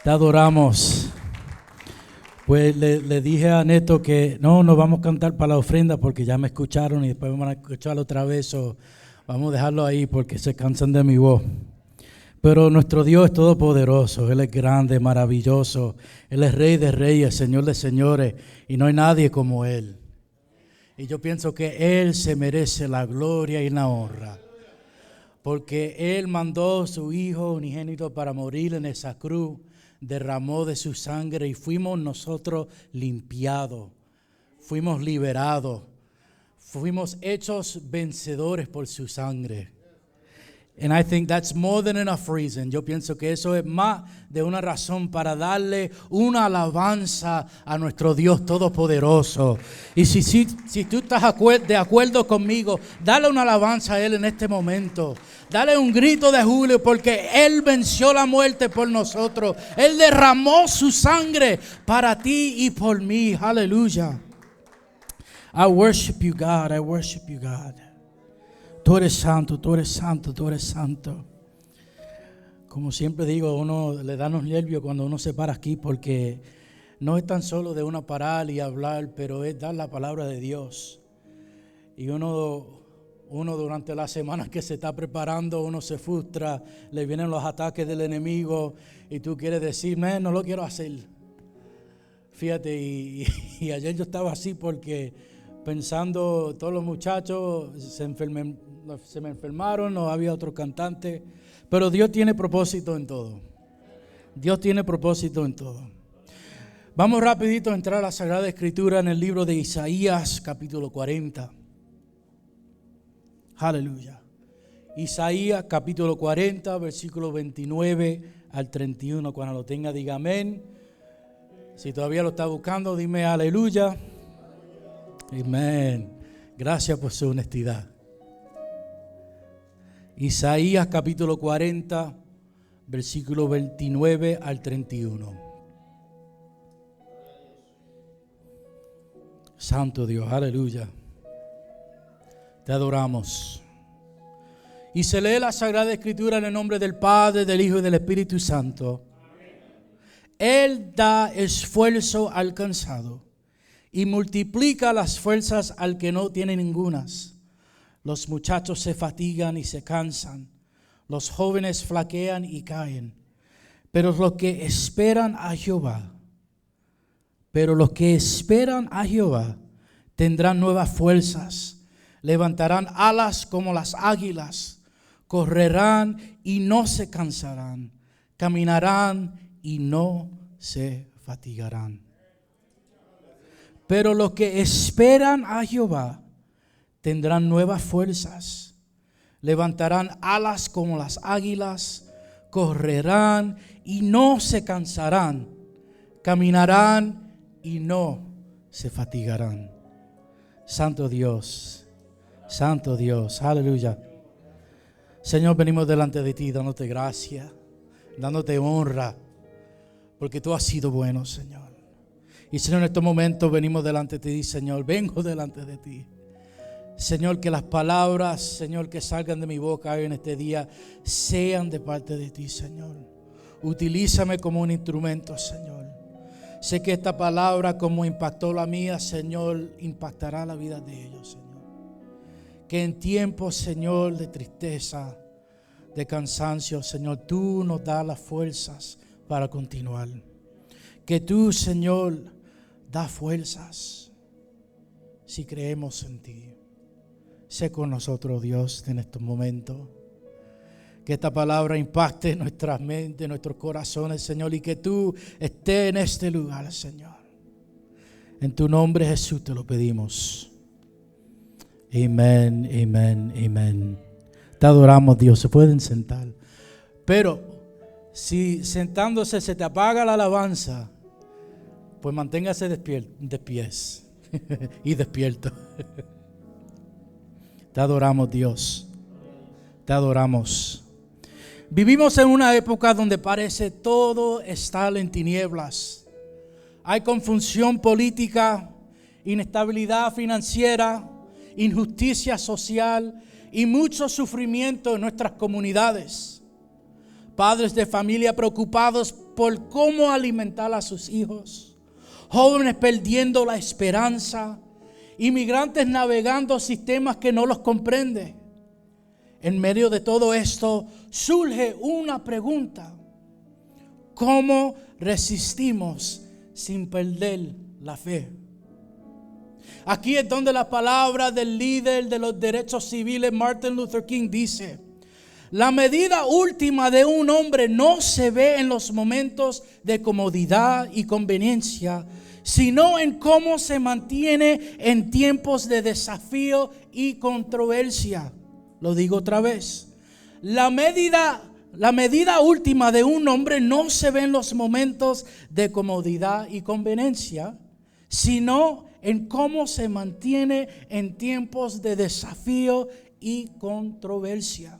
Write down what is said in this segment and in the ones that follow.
Te adoramos. Pues le dije a Neto que no vamos a cantar para la ofrenda porque ya me escucharon y después vamos a escucharlo otra vez. O vamos a dejarlo ahí porque se cansan de mi voz. Pero nuestro Dios es todopoderoso, Él es grande, maravilloso. Él es Rey de reyes, Señor de señores, y no hay nadie como Él. Y yo pienso que Él se merece la gloria y la honra, porque Él mandó a su Hijo unigénito para morir en esa cruz, derramó de su sangre y fuimos nosotros limpiados, fuimos liberados, fuimos hechos vencedores por su sangre. And I think that's more than enough reason. Yo pienso que eso es más de una razón para darle una alabanza a nuestro Dios todopoderoso. Y si tú estás de acuerdo conmigo, dale una alabanza a Él en este momento. Dale un grito de júbilo porque Él venció la muerte por nosotros. Él derramó su sangre para ti y por mí. Aleluya. I worship you, God. I worship you, God. Tú eres santo, tú eres santo, tú eres santo. Como siempre digo, uno le da los nervios cuando uno se para aquí porque no es tan solo de uno parar y hablar, pero es dar la palabra de Dios. Y uno durante la semana que se está preparando, uno se frustra, le vienen los ataques del enemigo y tú quieres decir, no lo quiero hacer. Fíjate, y ayer yo estaba así porque pensando, todos los muchachos se me enfermaron, no había otro cantante, pero Dios tiene propósito en todo. Dios tiene propósito en todo. Vamos rapidito a entrar a la Sagrada Escritura en el libro de Isaías, capítulo 40. Aleluya. Isaías, capítulo 40, versículo 29 al 31. Cuando lo tenga, diga amén. Si todavía lo está buscando, dime aleluya. Amén. Gracias por su honestidad. Isaías capítulo 40, versículo 29 al 31. Santo Dios, aleluya. Te adoramos. Y se lee la Sagrada Escritura en el nombre del Padre, del Hijo y del Espíritu Santo. Él da esfuerzo al cansado y multiplica las fuerzas al que no tiene ningunas. Los muchachos se fatigan y se cansan, los jóvenes flaquean y caen, pero los que esperan a Jehová tendrán nuevas fuerzas, levantarán alas como las águilas, correrán y no se cansarán, caminarán y no se fatigarán. Pero los que esperan a Jehová tendrán nuevas fuerzas, levantarán alas como las águilas, correrán y no se cansarán, caminarán y no se fatigarán. Santo Dios, aleluya. Señor, venimos delante de ti dándote gracias, dándote honra, porque tú has sido bueno, Señor. Y Señor, en estos momentos venimos delante de ti, Señor, vengo delante de ti. Señor, que las palabras, Señor, que salgan de mi boca hoy en este día sean de parte de ti, Señor. Utilízame como un instrumento, Señor. Sé que esta palabra, como impactó la mía, Señor, impactará la vida de ellos, Señor. Que en tiempos, Señor, de tristeza, de cansancio, Señor, tú nos das las fuerzas para continuar. Que tú, Señor, das fuerzas si creemos en ti. Sé con nosotros, Dios, en estos momentos. Que esta palabra impacte nuestras mentes, nuestros corazones, Señor. Y que tú estés en este lugar, Señor. En tu nombre, Jesús, te lo pedimos. Amén, amén, amén. Te adoramos, Dios. Se pueden sentar. Pero si sentándose se te apaga la alabanza, pues manténgase de pies y despierto. Te adoramos, Dios. Te adoramos. Vivimos en una época donde parece todo estar en tinieblas. Hay confusión política, inestabilidad financiera, injusticia social y mucho sufrimiento en nuestras comunidades. padres de familia preocupados por cómo alimentar a sus hijos, jóvenes perdiendo la esperanza, inmigrantes navegando sistemas que no los comprenden. En medio de todo esto surge una pregunta: ¿cómo resistimos sin perder la fe? Aquí es donde la palabra del líder de los derechos civiles, Martin Luther King, dice: la medida última de un hombre no se ve en los momentos de comodidad y conveniencia, sino en cómo se mantiene en tiempos de desafío y controversia. Lo digo otra vez. La medida última de un hombre no se ve en los momentos de comodidad y conveniencia, sino en cómo se mantiene en tiempos de desafío y controversia.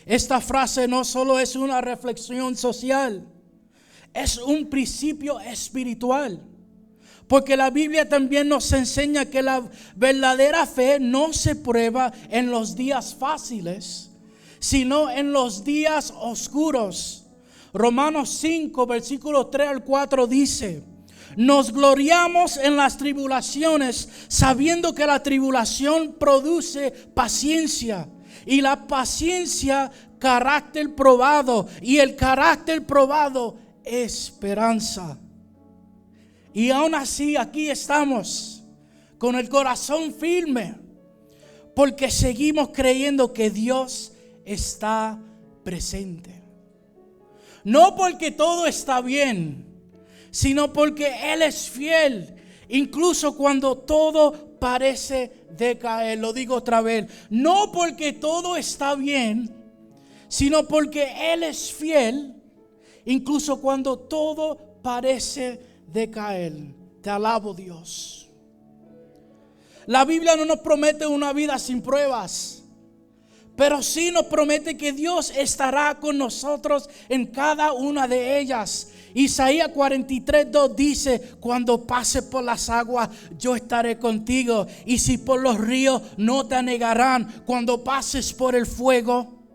Esta frase no solo es una reflexión social, es un principio espiritual. Porque la Biblia también nos enseña que la verdadera fe no se prueba en los días fáciles, sino en los días oscuros. Romanos 5, versículos 3 al 4 dice: nos gloriamos en las tribulaciones, sabiendo que la tribulación produce paciencia, y la paciencia carácter probado, y el carácter probado esperanza. Y aún así aquí estamos con el corazón firme, porque seguimos creyendo que Dios está presente. No porque todo está bien, sino porque Él es fiel, incluso cuando todo parece decaer. Lo digo otra vez: no porque todo está bien, sino porque Él es fiel, incluso cuando todo parece decaer. Te alabo, Dios. La Biblia no nos promete una vida sin pruebas, pero sí nos promete que Dios estará con nosotros en cada una de ellas. Isaías 43:2 dice: cuando pases por las aguas, yo estaré contigo, y si por los ríos, no te anegarán. Cuando pases por el fuego,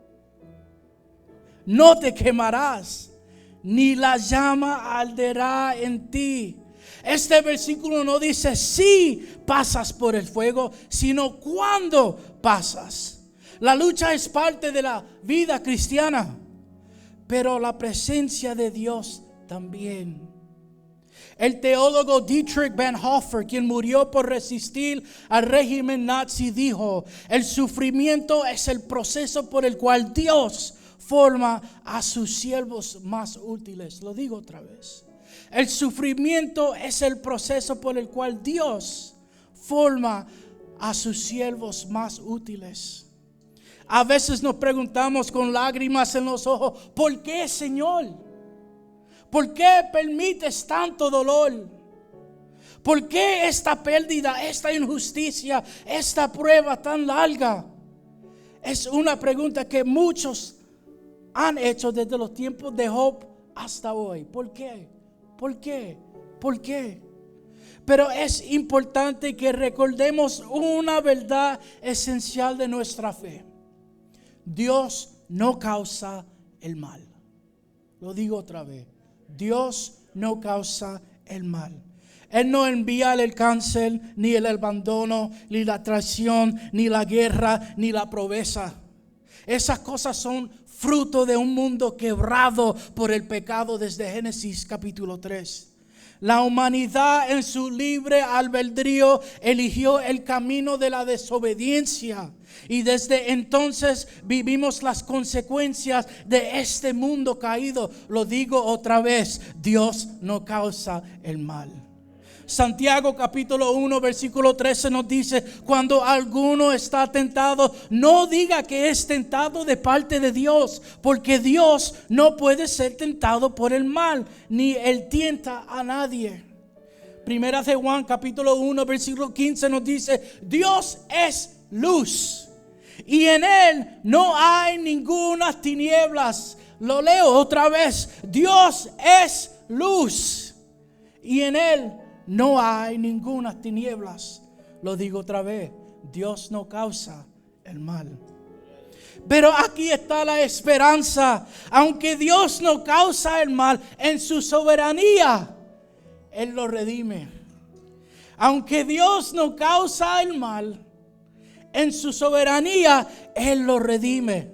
no te quemarás, ni la llama arderá en ti. Este versículo no dice si pasas por el fuego, sino cuando pasas. La lucha es parte de la vida cristiana, pero la presencia de Dios también. El teólogo Dietrich Bonhoeffer, quien murió por resistir al régimen nazi, dijo: el sufrimiento es el proceso por el cual Dios forma a sus siervos más útiles. Lo digo otra vez. El sufrimiento es el proceso por el cual Dios forma a sus siervos más útiles. A veces nos preguntamos con lágrimas en los ojos: ¿por qué, Señor? ¿Por qué permites tanto dolor? ¿Por qué esta pérdida, esta injusticia, esta prueba tan larga? Es una pregunta que muchos han hecho desde los tiempos de Job hasta hoy. ¿Por qué? ¿Por qué? ¿Por qué? Pero es importante que recordemos una verdad esencial de nuestra fe: Dios no causa el mal. Lo digo otra vez: Dios no causa el mal. Él no envía el cáncer, ni el abandono, ni la traición, ni la guerra, ni la pobreza. Esas cosas son fruto de un mundo quebrado por el pecado desde Génesis capítulo 3. La humanidad en su libre albedrío eligió el camino de la desobediencia, y desde entonces vivimos las consecuencias de este mundo caído. Lo digo otra vez: Dios no causa el mal. Santiago capítulo 1 versículo 13 nos dice: cuando alguno está tentado, no diga que es tentado de parte de Dios, porque Dios no puede ser tentado por el mal, ni él tienta a nadie. Primera de Juan capítulo 1 versículo 15 nos dice: Dios es luz, y en él no hay ninguna tinieblas. Lo leo otra vez: Dios es luz, y en él no hay ninguna tinieblas. Lo digo otra vez: Dios no causa el mal. Pero aquí está la esperanza. Aunque Dios no causa el mal, en su soberanía Él lo redime. Aunque Dios no causa el mal, en su soberanía Él lo redime.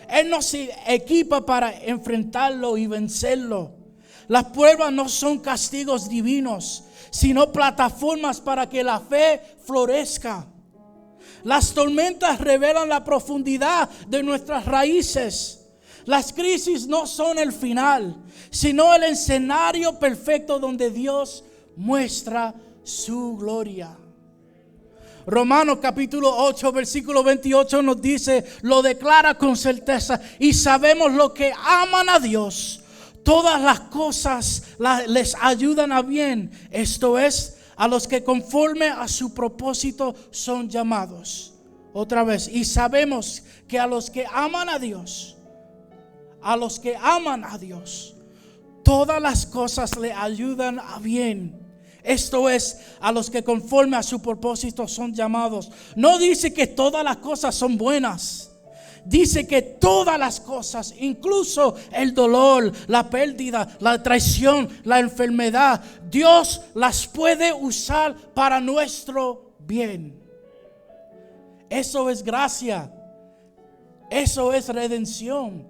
Él nos equipa para enfrentarlo y vencerlo. Las pruebas no son castigos divinos, sino plataformas para que la fe florezca. Las tormentas revelan la profundidad de nuestras raíces. Las crisis no son el final, sino el escenario perfecto donde Dios muestra su gloria. Romanos capítulo 8 versículo 28 nos dice, lo declara con certeza, y sabemos lo que aman a Dios, todas las cosas les ayudan a bien, esto es, a los que conforme a su propósito son llamados. Otra vez, y sabemos que a los que aman a Dios, todas las cosas le ayudan a bien. Esto es, a los que conforme a su propósito son llamados. No dice que todas las cosas son buenas. Dice que todas las cosas, incluso el dolor, la pérdida, la traición, la enfermedad, Dios las puede usar para nuestro bien. Eso es gracia. Eso es redención.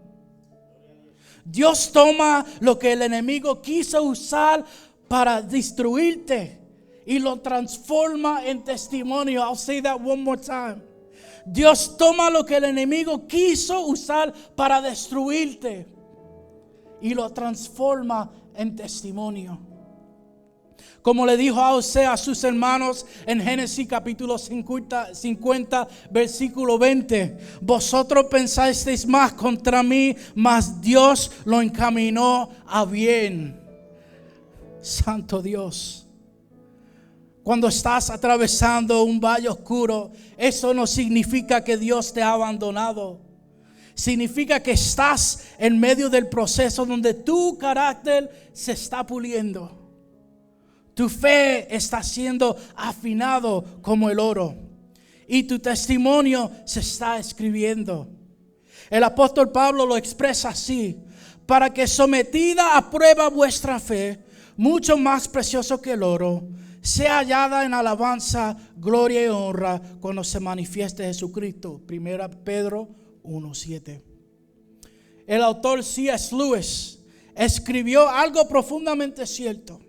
Dios toma lo que el enemigo quiso usar para destruirte y lo transforma en testimonio. I'll say that one more time. Dios toma lo que el enemigo quiso usar para destruirte y lo transforma en testimonio. Como le dijo a Osea a sus hermanos en Génesis capítulo 50 versículo 20. Vosotros pensasteis más contra mí, mas Dios lo encaminó a bien. Santo Dios. Cuando estás atravesando un valle oscuro, eso no significa que Dios te ha abandonado. Significa que estás en medio del proceso donde tu carácter se está puliendo. Tu fe está siendo afinado como el oro. Y tu testimonio se está escribiendo. El apóstol Pablo lo expresa así: para que sometida a prueba vuestra fe, mucho más precioso que el oro, sea hallada en alabanza, gloria y honra cuando se manifieste Jesucristo. 1 Pedro 1:7. El autor C.S. Lewis escribió algo profundamente cierto.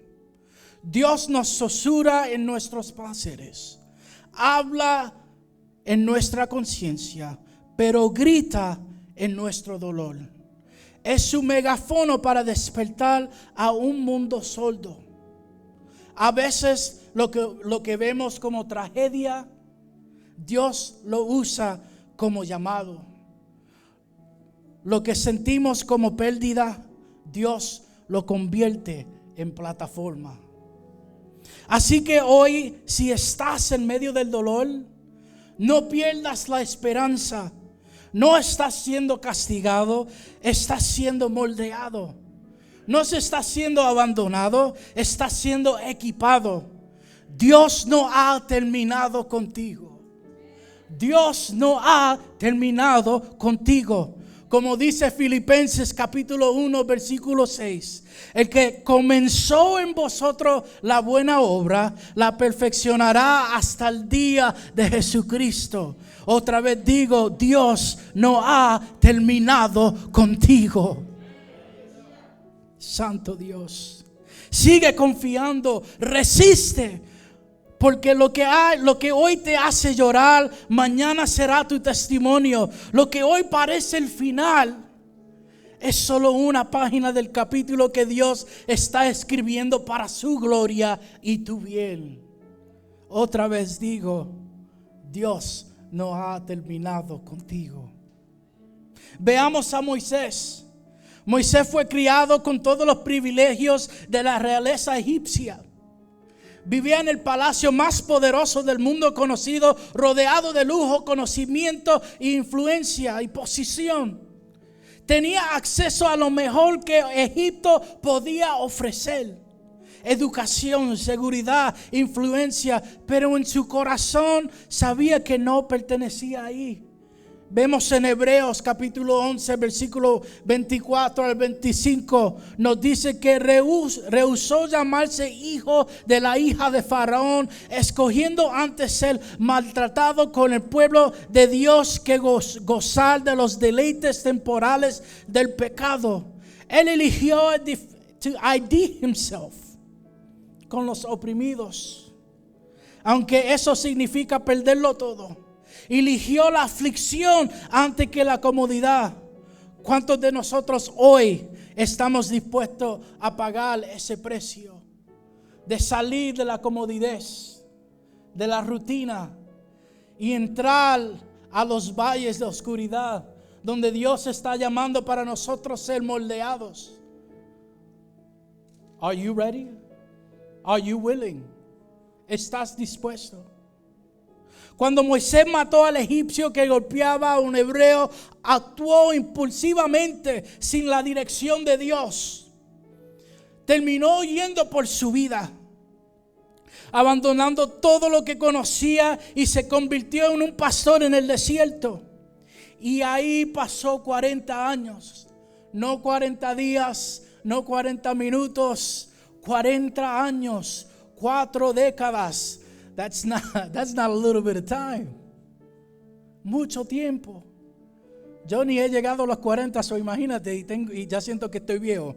Dios nos susurra en nuestros placeres, habla en nuestra conciencia, pero grita en nuestro dolor. Es su megáfono para despertar a un mundo sordo. A veces lo que vemos como tragedia, Dios lo usa como llamado. Lo que sentimos como pérdida, Dios lo convierte en plataforma. Así que hoy, si estás en medio del dolor, no pierdas la esperanza. No estás siendo castigado, estás siendo moldeado. No se está siendo abandonado, está siendo equipado. Dios no ha terminado contigo. Dios no ha terminado contigo. Como dice Filipenses capítulo 1 versículo 6. El que comenzó en vosotros la buena obra, la perfeccionará hasta el día de Jesucristo. Otra vez digo, Dios no ha terminado contigo. Santo Dios. Sigue confiando, resiste. Porque lo que hoy te hace llorar, mañana será tu testimonio. Lo que hoy parece el final, es solo una página del capítulo que Dios está escribiendo para su gloria y tu bien. Otra vez digo, Dios no ha terminado contigo. Veamos a Moisés. Moisés fue criado con todos los privilegios de la realeza egipcia. Vivía en el palacio más poderoso del mundo conocido, rodeado de lujo, conocimiento, influencia y posición. Tenía acceso a lo mejor que Egipto podía ofrecer: educación, seguridad, influencia. Pero en su corazón sabía que no pertenecía ahí. Vemos en Hebreos capítulo 11, versículo 24 al 25, nos dice que rehusó llamarse hijo de la hija de Faraón, escogiendo antes ser maltratado con el pueblo de Dios que gozar de los deleites temporales del pecado. Él eligió to ID himself con los oprimidos, aunque eso significa perderlo todo. Eligió la aflicción antes que la comodidad. ¿Cuántos de nosotros hoy estamos dispuestos a pagar ese precio de salir de la comodidad, de la rutina y entrar a los valles de oscuridad, donde Dios está llamando para nosotros ser moldeados? Are you ready? Are you willing? ¿Estás dispuesto? Cuando Moisés mató al egipcio que golpeaba a un hebreo, actuó impulsivamente sin la dirección de Dios. Terminó yendo por su vida, abandonando todo lo que conocía, y se convirtió en un pastor en el desierto. Y ahí pasó 40 años, no 40 días, no 40 minutos, 40 años, 4 décadas. That's not a little bit of time. Mucho tiempo. Yo ni he llegado a los 40, so imagínate, y ya siento que estoy viejo.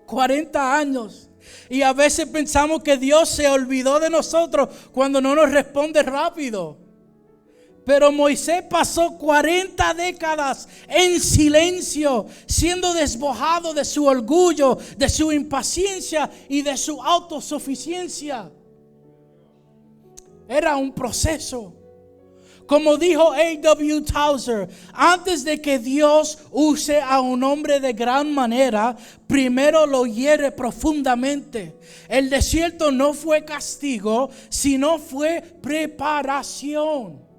40 años. Y a veces pensamos que Dios se olvidó de nosotros cuando no nos responde rápido. Pero Moisés pasó 40 décadas en silencio, siendo despojado de su orgullo, de su impaciencia y de su autosuficiencia. Era un proceso. Como dijo A.W. Tozer, antes de que Dios use a un hombre de gran manera, primero lo hiere profundamente. El desierto no fue castigo, sino fue preparación.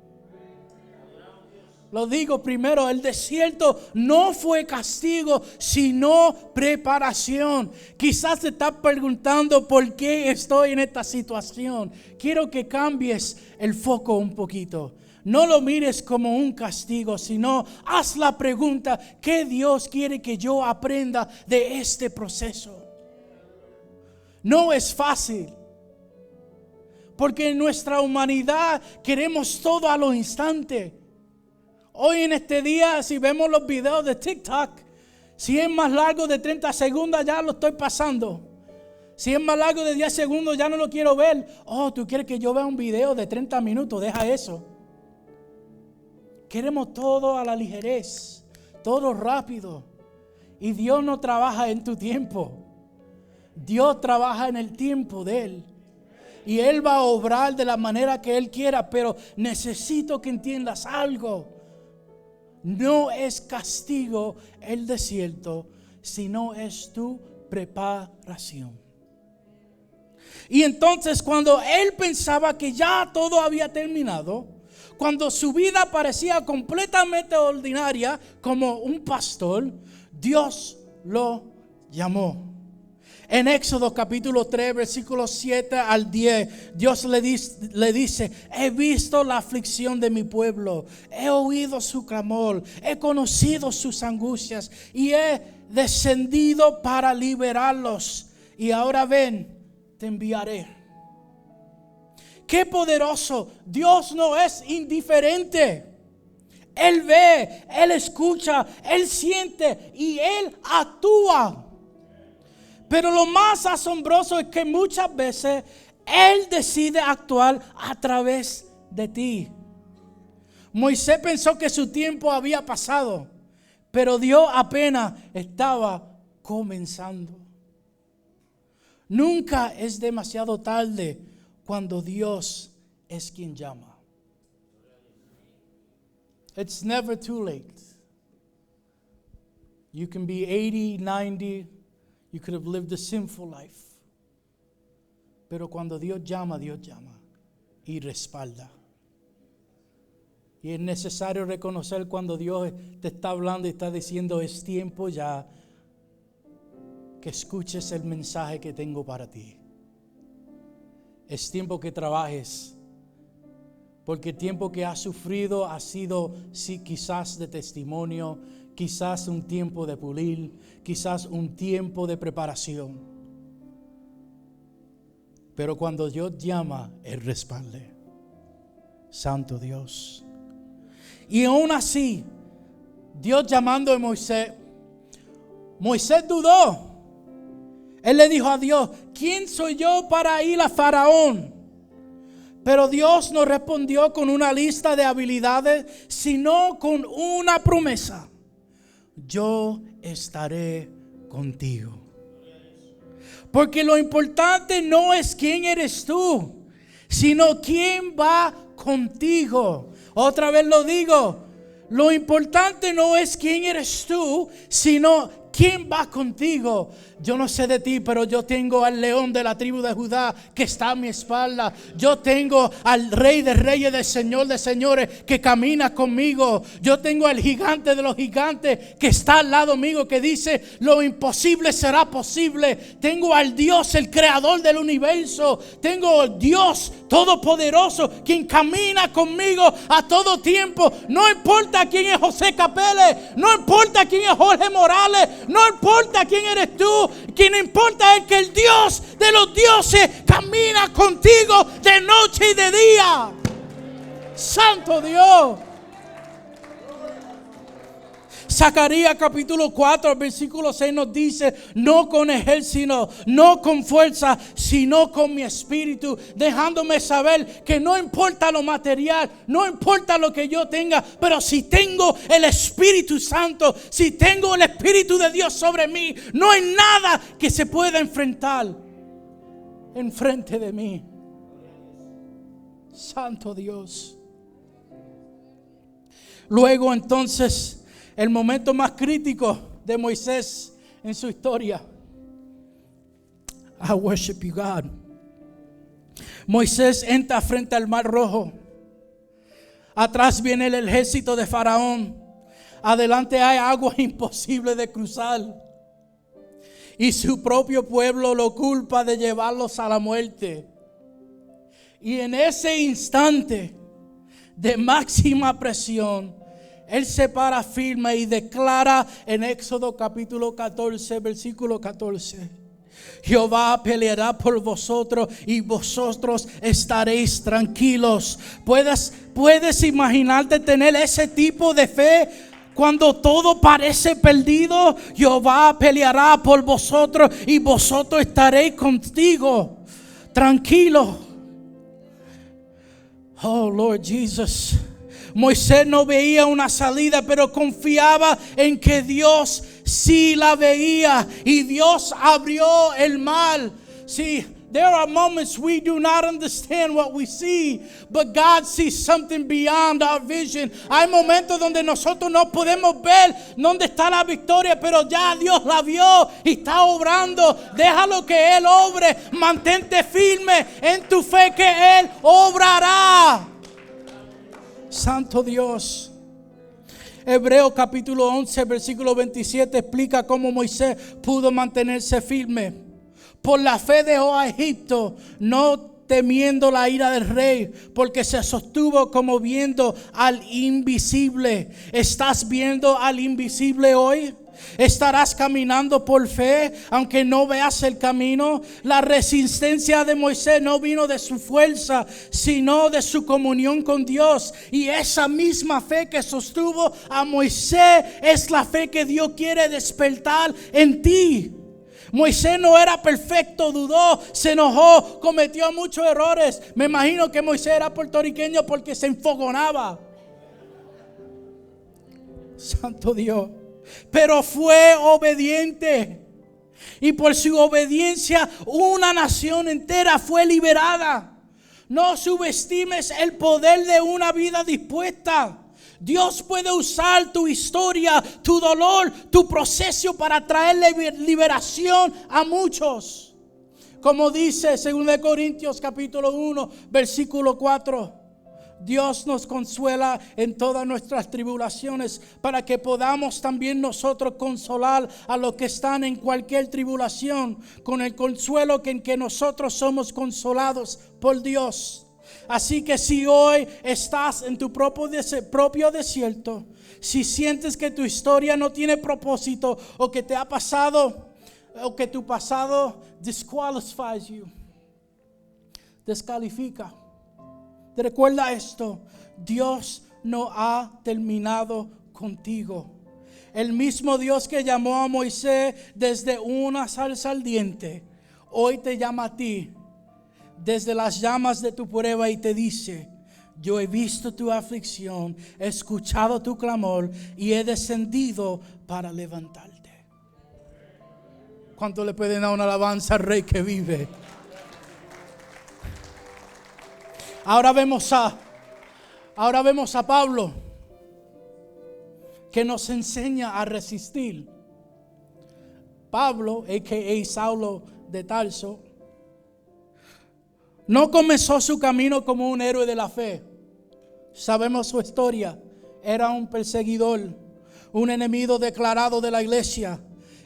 Lo digo primero, el desierto no fue castigo, sino preparación. Quizás te estás preguntando por qué estoy en esta situación. Quiero que cambies el foco un poquito. No lo mires como un castigo, sino haz la pregunta: ¿qué Dios quiere que yo aprenda de este proceso? No es fácil, porque en nuestra humanidad queremos todo a lo instante. Hoy en este día, si vemos los videos de TikTok, si es más largo de 30 segundos ya lo estoy pasando. Si es más largo de 10 segundos ya no lo quiero ver. Oh, tú quieres que yo vea un video de 30 minutos, deja eso. Queremos todo a la ligerez, todo rápido. Y Dios no trabaja en tu tiempo. Dios trabaja en el tiempo de Él. Y Él va a obrar de la manera que Él quiera, pero necesito que entiendas algo. No es castigo el desierto, sino es tu preparación. Y entonces, cuando él pensaba que ya todo había terminado, cuando su vida parecía completamente ordinaria como un pastor, Dios lo llamó. En Éxodo capítulo 3, versículos 7 al 10, Dios le dice: he visto la aflicción de mi pueblo, he oído su clamor, he conocido sus angustias y he descendido para liberarlos. Y ahora ven, te enviaré. Qué poderoso. Dios no es indiferente. Él ve, Él escucha, Él siente y Él actúa. Pero lo más asombroso es que muchas veces Él decide actuar a través de ti. Moisés pensó que su tiempo había pasado, pero Dios apenas estaba comenzando. Nunca es demasiado tarde cuando Dios es quien llama. It's never too late. You can be 80, 90. You could have lived a sinful life. Pero cuando Dios llama y respalda. Y es necesario reconocer cuando Dios te está hablando y está diciendo: es tiempo ya que escuches el mensaje que tengo para ti. Es tiempo que trabajes Porque el tiempo que has sufrido ha sido, sí, quizás de testimonio, quizás un tiempo de pulir, quizás un tiempo de preparación. Pero cuando Dios llama, Él responde. Santo Dios. Y aún así, Dios llamando a Moisés, Moisés dudó. Él le dijo a Dios: ¿quién soy yo para ir a Faraón? Pero Dios no respondió con una lista de habilidades, sino con una promesa: yo estaré contigo. Porque lo importante no es quién eres tú, sino quién va contigo. Otra vez lo digo, lo importante no es quién eres tú, sino quién va contigo. Yo no sé de ti, pero yo tengo al león de la tribu de Judá que está a mi espalda. Yo tengo al rey de reyes, del señor de señores que camina conmigo. Yo tengo al gigante de los gigantes que está al lado mío, que dice: lo imposible será posible. Tengo al Dios, el creador del universo. Tengo al Dios todopoderoso, quien camina conmigo a todo tiempo. No importa quién es José Capeles, no importa quién es Jorge Morales, no importa quién eres tú. Quien importa es que el Dios de los dioses camina contigo de noche y de día. Santo Dios. Zacarías capítulo 4, versículo 6 nos dice: no con ejército, no con fuerza, sino con mi espíritu, dejándome saber que no importa lo material, no importa lo que yo tenga, pero si tengo el Espíritu Santo, si tengo el Espíritu de Dios sobre mí, no hay nada que se pueda enfrentar enfrente de mí. Santo Dios. Luego entonces, el momento más crítico de Moisés en su historia. I worship you, God. Moisés entra frente al Mar Rojo. Atrás viene el ejército de Faraón. Adelante hay agua imposible de cruzar. Y su propio pueblo lo culpa de llevarlos a la muerte. Y en ese instante de máxima presión, Él se para firme y declara en Éxodo capítulo 14, versículo 14: Jehová peleará por vosotros y vosotros estaréis tranquilos. ¿Puedes imaginarte tener ese tipo de fe cuando todo parece perdido? Jehová peleará por vosotros y vosotros estaréis contigo, tranquilos. Oh Lord Jesus. Moisés no veía una salida, pero confiaba en que Dios sí la veía, y Dios abrió el mar. See, there are moments we do not understand what we see, but God sees something beyond our vision. Hay momentos donde nosotros no podemos ver dónde está la victoria, pero ya Dios la vio y está obrando. Déjalo que Él obre. Mantente firme en tu fe que Él obrará. Santo Dios. Hebreos capítulo 11, versículo 27 explica cómo Moisés pudo mantenerse firme. Por la fe dejó a Egipto, no temiendo la ira del rey, porque se sostuvo como viendo al invisible. ¿Estás viendo al invisible hoy? ¿Estarás caminando por fe aunque no veas el camino? La resistencia de Moisés no vino de su fuerza, sino de su comunión con Dios. Y esa misma fe que sostuvo a Moisés es la fe que Dios quiere despertar en ti. Moisés no era perfecto, dudó, se enojó, cometió muchos errores. Me imagino que Moisés era puertorriqueño porque se enfogonaba. Santo Dios. Pero fue obediente, y por su obediencia una nación entera fue liberada. No subestimes el poder de una vida dispuesta. Dios puede usar tu historia, tu dolor, tu proceso para traer liberación a muchos. Como dice 2 Corintios capítulo 1, versículo 4. Dios nos consuela en todas nuestras tribulaciones, para que podamos también nosotros consolar a los que están en cualquier tribulación con el consuelo en que nosotros somos consolados por Dios. Así que si hoy estás en tu propio desierto, si sientes que tu historia no tiene propósito, o que te ha pasado, o que tu pasado disqualifies you, descalifica, te recuerda esto: Dios no ha terminado contigo. El mismo Dios que llamó a Moisés desde una zarza ardiente, hoy te llama a ti desde las llamas de tu prueba y te dice: yo he visto tu aflicción, he escuchado tu clamor y he descendido para levantarte. ¿Cuánto le pueden dar una alabanza al Rey que vive? Ahora vemos a Pablo, que nos enseña a resistir. Pablo, a.k.a. Saulo de Tarso, no comenzó su camino como un héroe de la fe. Sabemos su historia. Era un perseguidor, un enemigo declarado de la iglesia.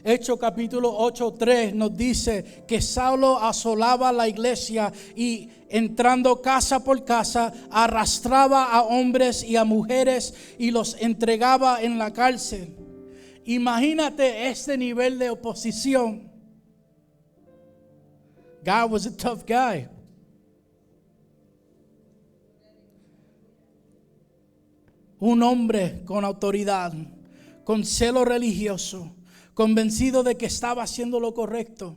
Hechos capítulo 8:3 nos dice que Saulo asolaba la iglesia y, entrando casa por casa, arrastraba a hombres y a mujeres y los entregaba en la cárcel. Imagínate este nivel de oposición. God was a tough guy. Un hombre con autoridad, con celo religioso, convencido de que estaba haciendo lo correcto,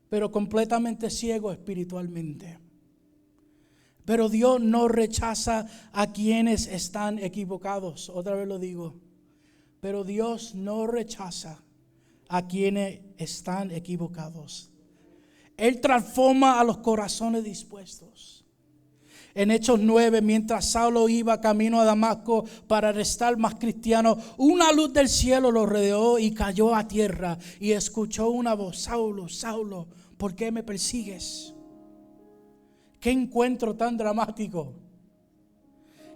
pero completamente ciego espiritualmente. Pero Dios no rechaza a quienes están equivocados. Otra vez lo digo. Pero Dios no rechaza a quienes están equivocados. Él transforma a los corazones dispuestos. En Hechos 9, mientras Saulo iba camino a Damasco para arrestar más cristianos, una luz del cielo lo rodeó y cayó a tierra y escuchó una voz: Saulo, Saulo, ¿por qué me persigues? Qué encuentro tan dramático.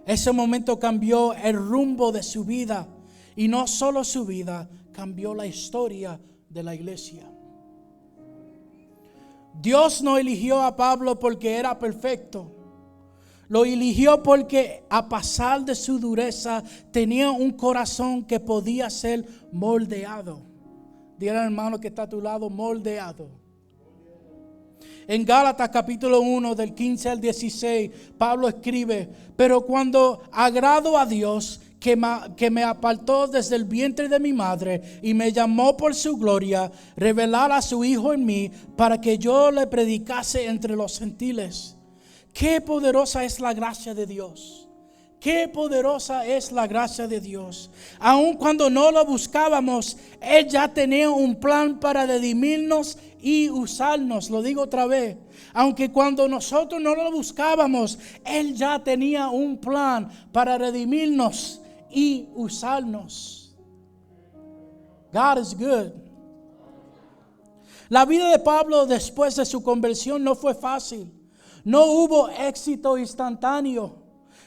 Ese momento cambió el rumbo de su vida, y no solo su vida, cambió la historia de la iglesia. Dios no eligió a Pablo porque era perfecto. Lo eligió porque, a pesar de su dureza, tenía un corazón que podía ser moldeado. Dile al hermano que está a tu lado: moldeado. En Gálatas capítulo 1 del 15 al 16, Pablo escribe: pero cuando agrado a Dios, que me apartó desde el vientre de mi madre y me llamó por su gloria, revelar a su Hijo en mí para que yo le predicase entre los gentiles. Qué poderosa es la gracia de Dios. Qué poderosa es la gracia de Dios. Aun cuando no lo buscábamos, Él ya tenía un plan para redimirnos y usarnos. Lo digo otra vez. Aunque cuando nosotros no lo buscábamos, Él ya tenía un plan para redimirnos y usarnos. God is good. La vida de Pablo después de su conversión no fue fácil. No hubo éxito instantáneo.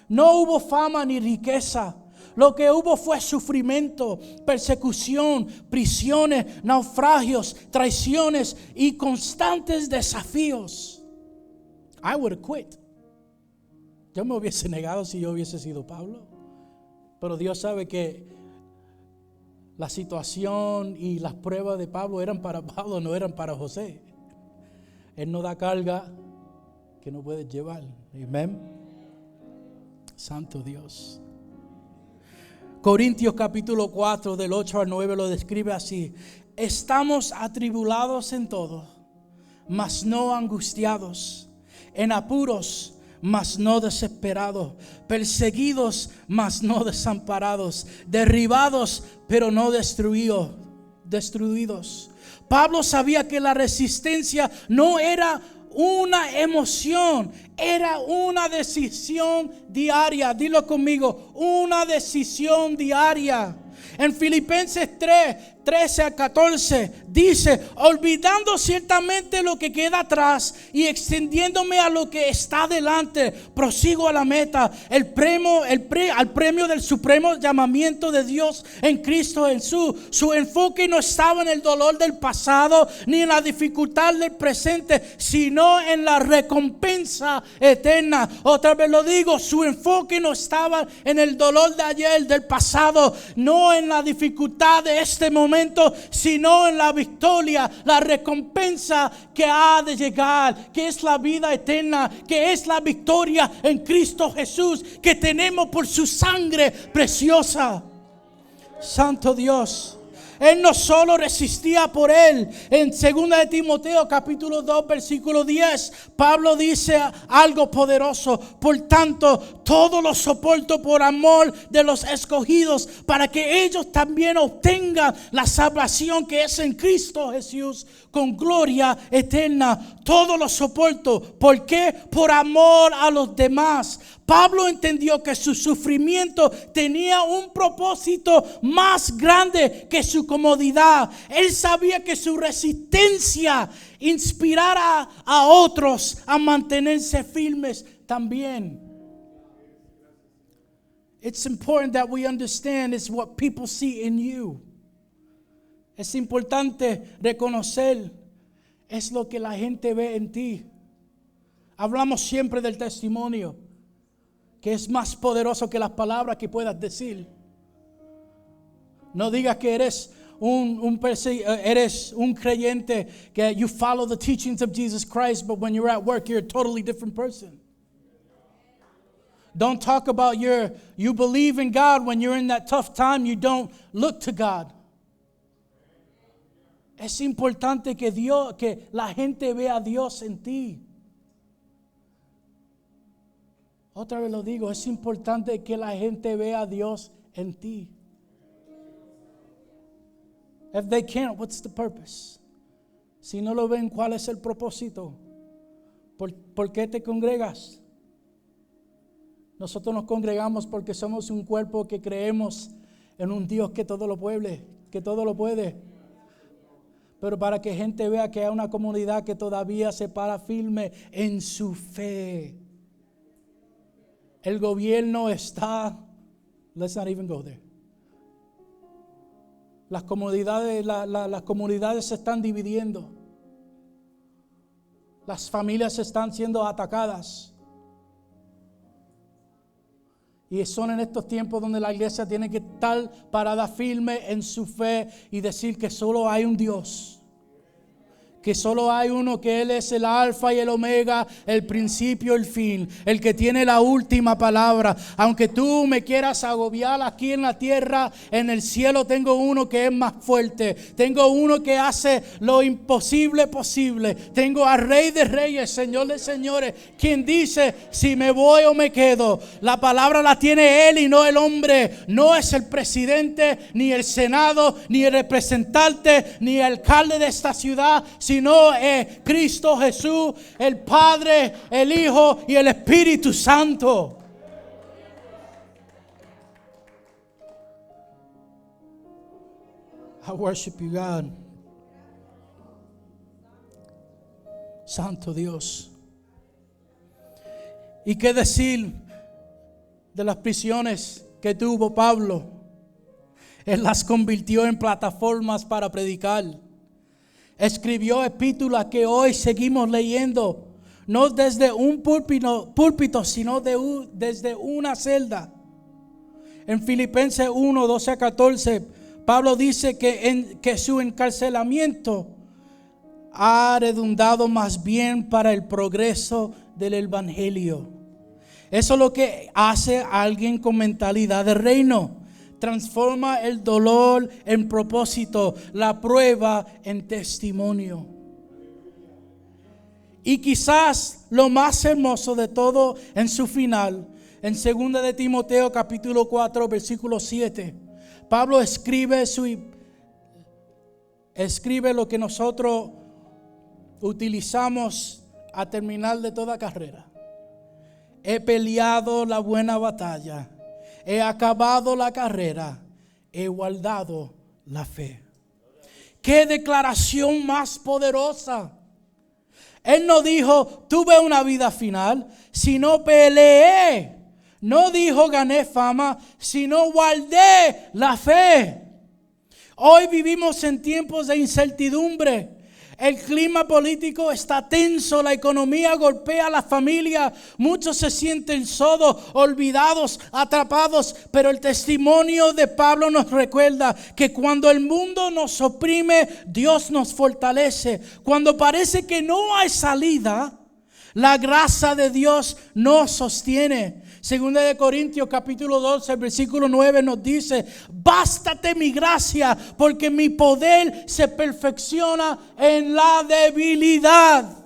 No hubo fama ni riqueza. Lo que hubo fue sufrimiento, persecución, prisiones, naufragios, traiciones y constantes desafíos. I would have quit. Yo me hubiese negado si yo hubiese sido Pablo. Pero Dios sabe que la situación y las pruebas de Pablo eran para Pablo, no eran para José. Él no da carga que no puedes llevar. Amén. Santo Dios. Corintios capítulo 4 del 8 al 9 lo describe así: estamos atribulados en todo, mas no angustiados, en apuros, mas no desesperados, perseguidos, mas no desamparados, derribados, pero no destruidos. Pablo sabía que la resistencia no era una emoción, era una decisión diaria. Dilo conmigo: una decisión diaria. En Filipenses 3, 13 al 14 dice: olvidando ciertamente lo que queda atrás y extendiéndome a lo que está delante, prosigo a la meta, al premio del supremo llamamiento de Dios en Cristo Jesús. Su enfoque no estaba en el dolor del pasado ni en la dificultad del presente, sino en la recompensa eterna. Otra vez lo digo, su enfoque no estaba en el dolor de ayer, del pasado, no en la dificultad de este momento, sino en la victoria, la recompensa que ha de llegar, que es la vida eterna, que es la victoria en Cristo Jesús, que tenemos por su sangre preciosa. Santo Dios. Él no solo resistía por él. En 2 de Timoteo capítulo 2 versículo 10, Pablo dice algo poderoso: por tanto, todo lo soporto por amor de los escogidos, para que ellos también obtengan la salvación que es en Cristo Jesús, con gloria eterna. Todo lo soporto. ¿Por qué? Por amor a los demás. Pablo entendió que su sufrimiento tenía un propósito más grande que su comodidad. Él sabía que su resistencia inspirara a otros a mantenerse firmes también. It's important that we understand it's what people see in you. Es importante reconocer es lo que la gente ve en ti. Hablamos siempre del testimonio, que es más poderoso que las palabras que puedas decir. No digas que eres un creyente, que you follow the teachings of Jesus Christ, but when you're at work, you're a totally different person. Don't talk about you believe in God when you're in that tough time, you don't look to God. Es importante que la gente vea a Dios en ti. Otra vez lo digo, es importante que la gente vea a Dios en ti. If they can't, what's the purpose? Si no lo ven, ¿cuál es el propósito? ¿Por qué te congregas? Nosotros nos congregamos porque somos un cuerpo que creemos en un Dios que todo lo puede, Pero para que gente vea que hay una comunidad que todavía se para firme en su fe. El gobierno está, let's not even go there. Las comunidades se están dividiendo. Las familias están siendo atacadas. Y son en estos tiempos donde la iglesia tiene que estar parada firme en su fe y decir que solo hay un Dios. Que solo hay uno, que Él es el alfa y el omega, el principio y el fin, el que tiene la última palabra. Aunque tú me quieras agobiar aquí en la tierra, en el cielo tengo uno que es más fuerte. Tengo uno que hace lo imposible posible. Tengo al Rey de Reyes, Señor de Señores, quien dice si me voy o me quedo. La palabra la tiene Él y no el hombre. No es el presidente, ni el senado, ni el representante, ni el alcalde de esta ciudad, sino es Cristo Jesús, el Padre, el Hijo y el Espíritu Santo. I worship you, God. Santo Dios. ¿Y qué decir de las prisiones que tuvo Pablo? Él las convirtió en plataformas para predicar. Escribió epístolas que hoy seguimos leyendo, no desde un púlpito, sino desde una celda. En Filipenses 1, 12 a 14, Pablo dice que su encarcelamiento ha redundado más bien para el progreso del evangelio. Eso es lo que hace alguien con mentalidad de reino. Transforma el dolor en propósito, la prueba en testimonio. Y quizás lo más hermoso de todo en su final, en 2 de Timoteo capítulo 4 versículo 7, Pablo escribe lo que nosotros utilizamos a terminar de toda carrera. He peleado la buena batalla. He acabado la carrera, he guardado la fe. Qué declaración más poderosa. Él no dijo, tuve una vida final, sino peleé. No dijo, gané fama, sino guardé la fe. Hoy vivimos en tiempos de incertidumbre. El clima político está tenso, la economía golpea a la familia, muchos se sienten solos, olvidados, atrapados, pero el testimonio de Pablo nos recuerda que cuando el mundo nos oprime, Dios nos fortalece. Cuando parece que no hay salida, la gracia de Dios nos sostiene. Segunda de Corintios capítulo 12 versículo 9 nos dice: bástate mi gracia, porque mi poder se perfecciona en la debilidad.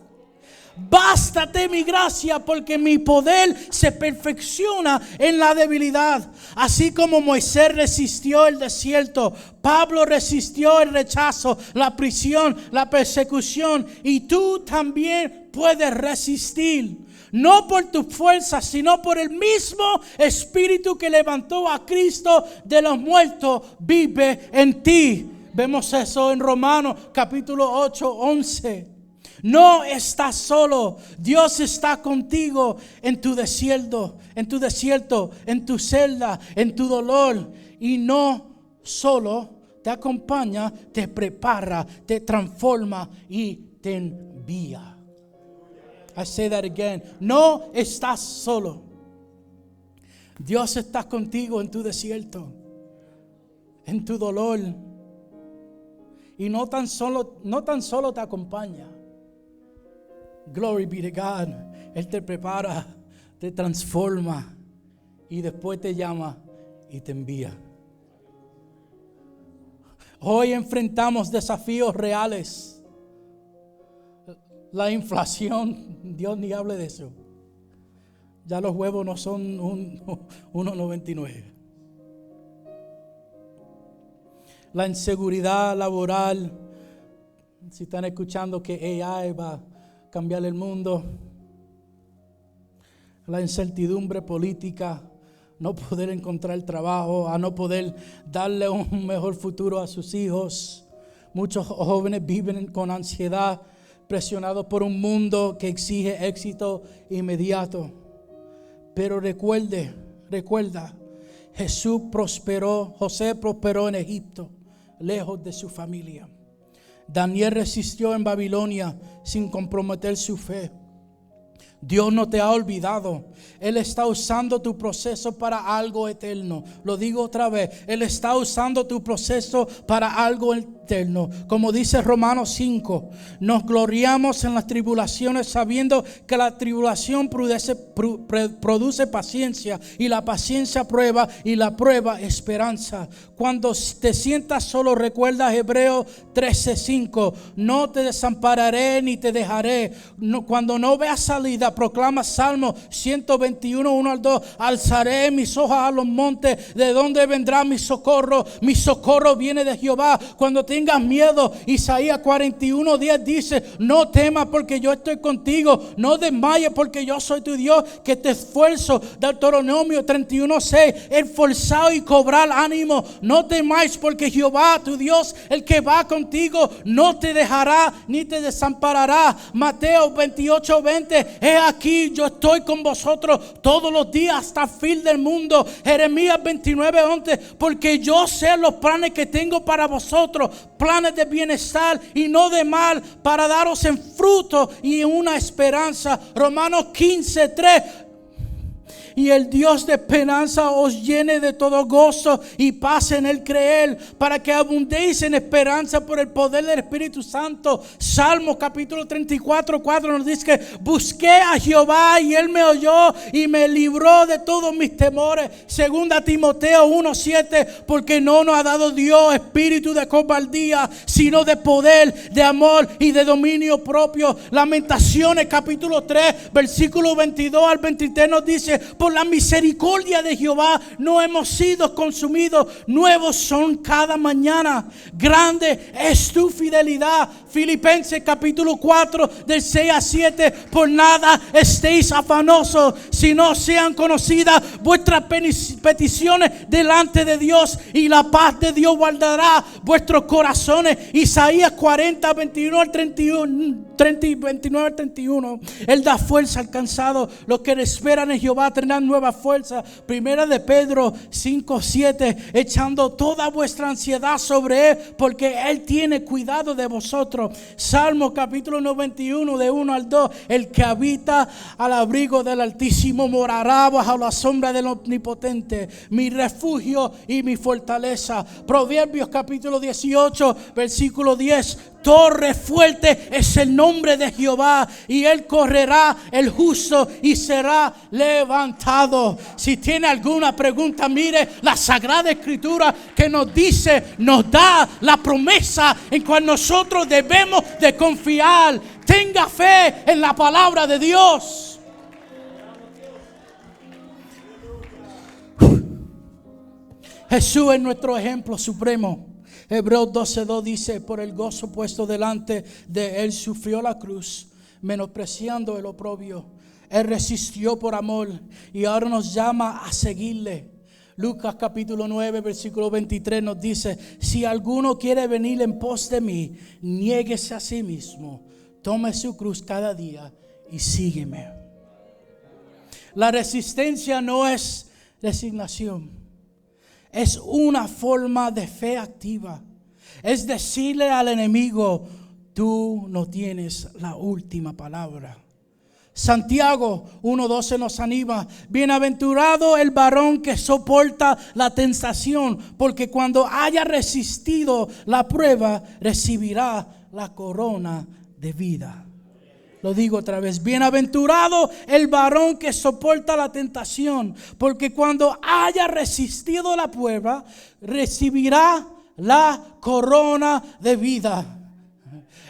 Bástate mi gracia, porque mi poder se perfecciona en la debilidad. Así como Moisés resistió el desierto, Pablo resistió el rechazo, la prisión, la persecución, y tú también puedes resistir. No por tu fuerza, sino por el mismo Espíritu que levantó a Cristo de los muertos, vive en ti. Vemos eso en Romanos capítulo 8, 11. No estás solo. Dios está contigo en tu desierto, en tu celda, en tu dolor. Y no solo te acompaña, te prepara, te transforma y te envía. I say that again. No estás solo. Dios está contigo en tu desierto, en tu dolor. Y no tan solo te acompaña. Glory be to God. Él te prepara, te transforma y después te llama y te envía. Hoy enfrentamos desafíos reales. La inflación, Dios ni hable de eso. Ya los huevos no son 1.99. La inseguridad laboral. Si están escuchando que AI va a cambiar el mundo. La incertidumbre política. No poder encontrar trabajo, a no poder darle un mejor futuro a sus hijos. Muchos jóvenes viven con ansiedad, presionados por un mundo que exige éxito inmediato. Pero recuerda, José prosperó en Egipto, lejos de su familia. Daniel resistió en Babilonia sin comprometer su fe. Dios no te ha olvidado. Él está usando tu proceso para algo eterno. Lo digo otra vez. Él está usando tu proceso para algo eterno. Como dice Romanos 5, nos gloriamos en las tribulaciones, sabiendo que la tribulación produce paciencia, y la paciencia prueba, y la prueba esperanza. Cuando te sientas solo, recuerda Hebreos 13:5. No te desampararé ni te dejaré. Cuando no veas salida, proclama Salmo 121, 1 al 2. Alzaré mis ojos a los montes, ¿de dónde vendrá mi socorro? Mi socorro viene de Jehová. Cuando tengas miedo, Isaías 41, 10 dice: no temas, porque yo estoy contigo. No desmayes, porque yo soy tu Dios, que te esfuerzo. Deuteronomio 31, 6. Esforzado y cobrar ánimo. No temáis, porque Jehová tu Dios, el que va contigo, no te dejará ni te desamparará. Mateo 28, 20. Aquí yo estoy con vosotros todos los días hasta el fin del mundo. Jeremías 29, 11. Porque yo sé los planes que tengo para vosotros, planes de bienestar y no de mal, para daros en fruto y en una esperanza. Romanos 15, 3. Y el Dios de esperanza os llene de todo gozo y paz en el creer, para que abundéis en esperanza por el poder del Espíritu Santo. Salmo capítulo 34, 4 nos dice que busqué a Jehová y Él me oyó y me libró de todos mis temores. Segunda Timoteo 1, 7. Porque no nos ha dado Dios espíritu de cobardía, sino de poder, de amor y de dominio propio. Lamentaciones capítulo 3 versículo 22 al 23 nos dice: por la misericordia de Jehová no hemos sido consumidos, nuevos son cada mañana. Grande es tu fidelidad. Filipenses capítulo 4 del 6 a 7. Por nada estéis afanosos, sino sean conocidas vuestras peticiones delante de Dios, y la paz de Dios guardará vuestros corazones. Isaías 40, 29 al 31. Él da fuerza al cansado. Los que esperan en Jehová tendrán nueva fuerza. Primera de Pedro 5, 7. Echando toda vuestra ansiedad sobre Él, porque Él tiene cuidado de vosotros. Salmo capítulo 91 de 1 al 2. El que habita al abrigo del Altísimo morará bajo la sombra del Omnipotente, mi refugio y mi fortaleza. Proverbios capítulo 18 versículo 10. Torre fuerte es el nombre de Jehová, y Él correrá el justo y será levantado. Si tiene alguna pregunta, mire la Sagrada Escritura que nos dice, nos da la promesa en cual nosotros debemos de confiar. Tenga fe en la palabra de Dios. Jesús es nuestro ejemplo supremo. Hebreos 12:2 dice: por el gozo puesto delante de Él sufrió la cruz, menospreciando el oprobio. Él resistió por amor y ahora nos llama a seguirle. Lucas capítulo 9 versículo 23 nos dice: si alguno quiere venir en pos de mí, niéguese a sí mismo, tome su cruz cada día y sígueme. La resistencia no es resignación. Es una forma de fe activa. Es decirle al enemigo: tú no tienes la última palabra. Santiago 1:12 nos anima: bienaventurado el varón que soporta la tentación, porque cuando haya resistido la prueba, recibirá la corona de vida. Lo digo otra vez: bienaventurado el varón que soporta la tentación, porque cuando haya resistido la prueba, recibirá la corona de vida.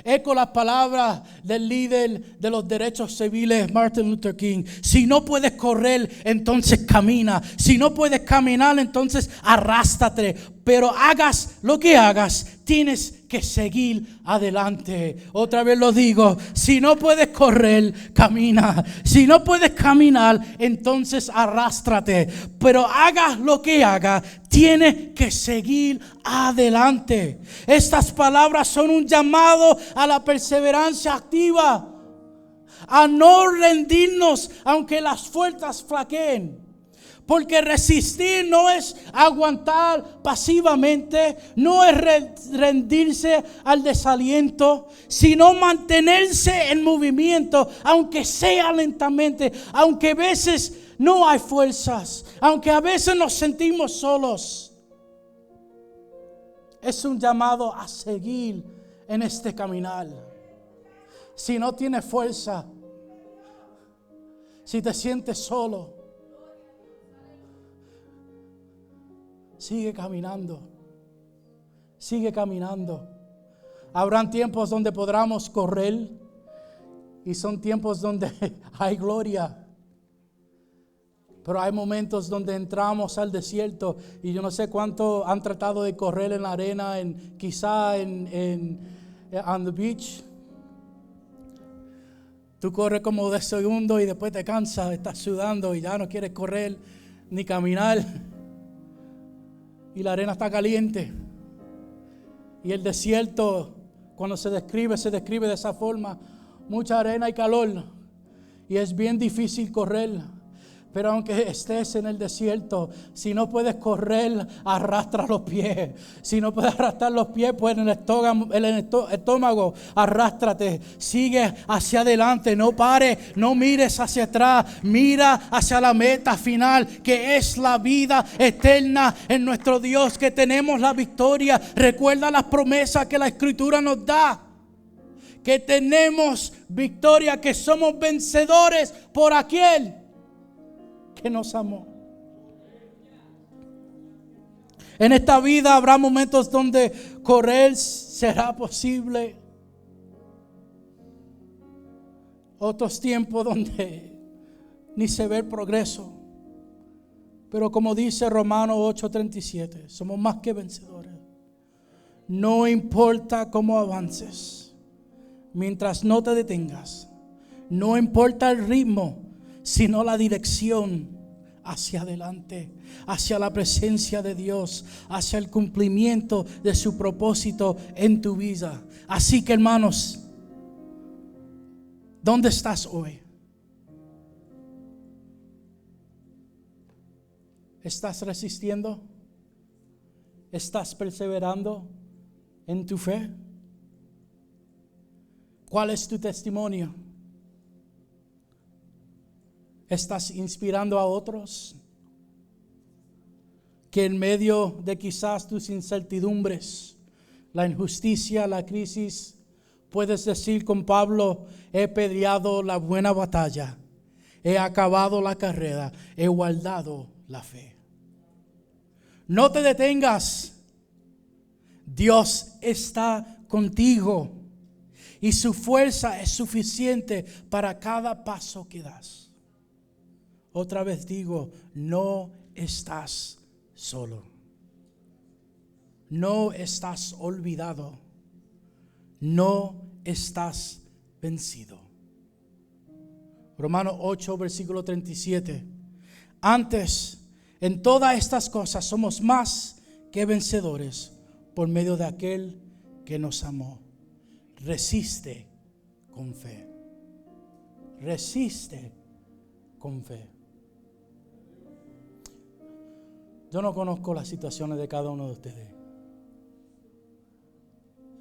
Eco las palabras del líder de los derechos civiles, Martin Luther King: si no puedes correr, entonces camina. Si no puedes caminar, entonces arrástrate. Pero hagas lo que hagas, tienes que seguir adelante. Otra vez lo digo: si no puedes correr, camina. Si no puedes caminar, entonces arrástrate. Pero hagas lo que hagas, tienes que seguir adelante. Estas palabras son un llamado a la perseverancia activa, a no rendirnos aunque las fuerzas flaqueen. Porque resistir no es aguantar pasivamente, no es rendirse al desaliento, sino mantenerse en movimiento, aunque sea lentamente, aunque a veces no hay fuerzas, aunque a veces nos sentimos solos. Es un llamado a seguir en este caminar. Si no tienes fuerza, si te sientes solo, sigue caminando. Sigue caminando. Habrán tiempos donde podamos correr, y son tiempos donde hay gloria. Pero hay momentos donde entramos al desierto, y yo no sé cuánto han tratado de correr en la arena, quizá on the beach. Tú corres como 10 segundos y después te cansas, estás sudando y ya no quieres correr ni caminar. Y la arena está caliente. Y el desierto, cuando se describe de esa forma: mucha arena y calor. Y es bien difícil correr. Pero aunque estés en el desierto, si no puedes correr, arrastra los pies. Si no puedes arrastrar los pies, pues en el estómago, arrástrate. Sigue hacia adelante, no pares, no mires hacia atrás. Mira hacia la meta final, que es la vida eterna en nuestro Dios, que tenemos la victoria. Recuerda las promesas que la Escritura nos da, que tenemos victoria, que somos vencedores por aquel que nos amó. En esta vida habrá momentos donde correr será posible. Otros tiempos donde ni se ve el progreso. Pero como dice Romanos 8:37, somos más que vencedores. No importa cómo avances, mientras no te detengas. No importa el ritmo, sino la dirección hacia adelante, hacia la presencia de Dios, hacia el cumplimiento de su propósito en tu vida. Así que, hermanos, ¿dónde estás hoy? ¿Estás resistiendo? ¿Estás perseverando en tu fe? ¿Cuál es tu testimonio? ¿Estás inspirando a otros? Que en medio de quizás tus incertidumbres, la injusticia, la crisis, puedes decir con Pablo: he peleado la buena batalla, he acabado la carrera, he guardado la fe. No te detengas. Dios está contigo y su fuerza es suficiente para cada paso que das. Otra vez digo, no estás solo. No estás olvidado. No estás vencido. Romanos 8, versículo 37. Antes, en todas estas cosas somos más que vencedores por medio de aquel que nos amó. Resiste con fe. Resiste con fe. Yo no conozco las situaciones de cada uno de ustedes.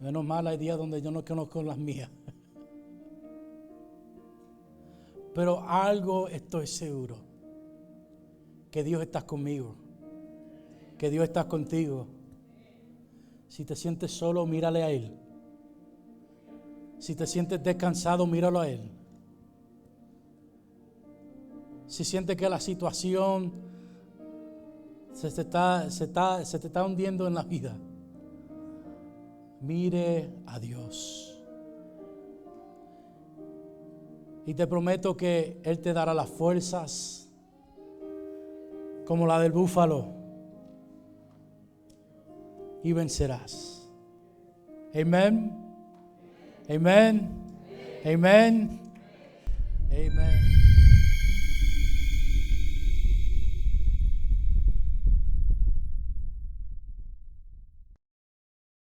Menos mal hay días donde yo no conozco las mías. Pero algo estoy seguro. Que Dios está conmigo. Que Dios está contigo. Si te sientes solo, mírale a Él. Si te sientes descansado, míralo a Él. Si sientes que la situación se te está hundiendo en la vida, mire a Dios. Y te prometo que Él te dará las fuerzas como la del búfalo y vencerás. Amén. Amén. Amén. Amén.